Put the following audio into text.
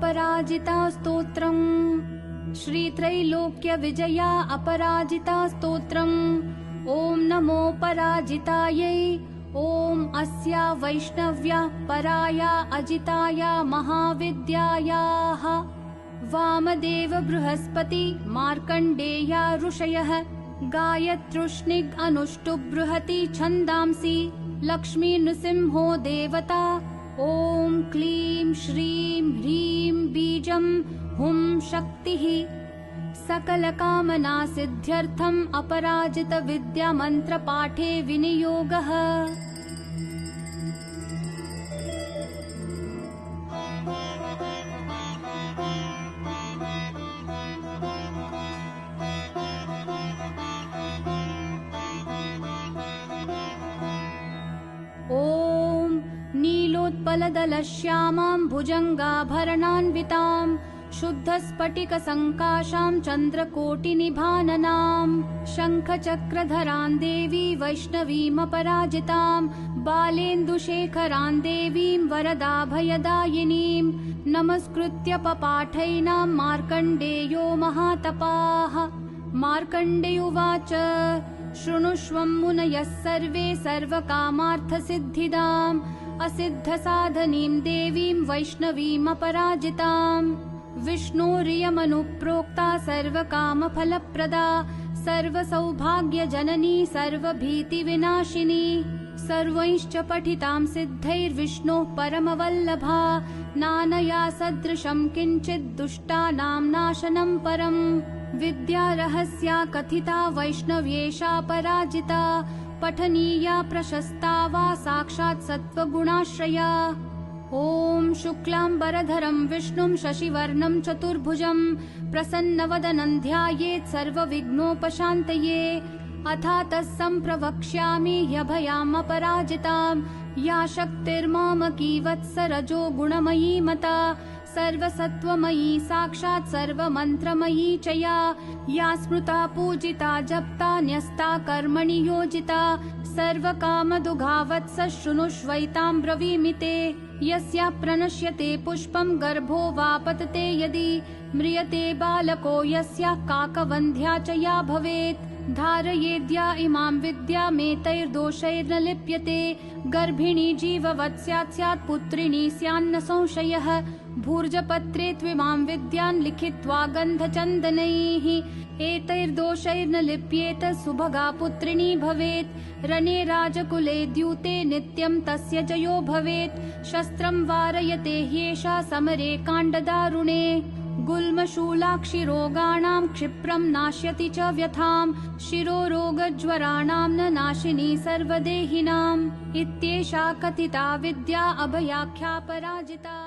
अपराजिता स्तोत्रम्। श्रीत्रैलोक्य विजया अपराजिता स्तोत्रम्। ॐ नमो पराजितायै। ॐ अस्या वैष्णव्या पराया अजिताया महाविद्यायाः वामदेव बृहस्पति मार्कण्डेया ऋषयः गायत्रुष्णिग् अनुष्टुप् बृहति छन्दांसि लक्ष्मी नृसिंहो देवता। ॐ क्लीं श्रीं ह्रीं बीजं हुं शक्तिः। सकलकामना सिद्ध्यर्थम् अपराजित विद्या मंत्र पाठे विनियोगः। ॐ नीलोत्पलदलश्यामां भुजङ्गाभरणान्वितां शुद्धस्फटिकसङ्काशां चन्द्रकोटिनिभाननां शङ्खचक्रधरां देवी वैष्णवीमपराजितां बालेन्दुशेखरां देवीं वरदाभयदायिनीं नमस्कृत्य पपाठैनां मार्कण्डेयो महातपाः। मार्कण्डेयुवाच शृणुष्वं मुनयः सर्वे सर्वकामार्थसिद्धिदाम् असिद्धसाधनीं देवीं वैष्णवीमपराजिताम् विष्णोरियमनुप्रोक्ता सर्वकामफलप्रदा सर्वसौभाग्यजननी सर्वभीतिविनाशिनी सर्वैश्च पठितां सिद्धैर्विष्णोः परमवल्लभा नानया सदृशं किञ्चित् दुष्टानां नाशनं परम् विद्यारहस्या कथिता वैष्णव्येषा पराजिता पठनीया प्रशस्ता वा साक्षात् सत्त्वगुणाश्रया। ॐ शुक्लाम्बरधरं विष्णुं शशिवर्णं चतुर्भुजं प्रसन्नवदनं ध्यायेत् सर्वविघ्नोपशान्तये। अथा तत्सम्प्रवक्ष्यामि ह्यभयामपराजितां या शक्तिर्मामकी वत्सरजो गुणमयी मता सर्वसत्त्वमयी साक्षात् सर्वमन्त्रमयी च या स्मृता पूजिता जप्ता न्यस्ता कर्मणि योजिता सर्वकामदुघा वत्स शृणुष्वैतां ब्रवीमि ते। यस्या प्रणश्यते पुष्पं गर्भो वा पतते यदि म्रियते बालको यस्या काकवन्ध्या च या भवेत् धारयेद्या इमां विद्यामेतैर्दोषैर्न लिप्यते गर्भिणी जीववत् स्यात् स्यात् पुत्रिणी स्यान्न संशयः भूर्जपत्रे त्विमां विद्यां लिखित्वा गन्धचन्दनैः एतैर्दोषैर्न लिप्येत सुभगा पुत्रिणी भवेत् रणे राजकुले द्यूते नित्यं तस्य जयो भवेत् शस्त्रं वारयते ह्येषा समरे काण्डदारुणे गुल्मशूलाक्षिरोगाणां क्षिप्रं नाश्यति च व्यथां शिरोरोगज्वराणां न नाशिनी सर्वदेहिनाम् इत्येषा कथिता विद्या अभयाख्या पराजिता।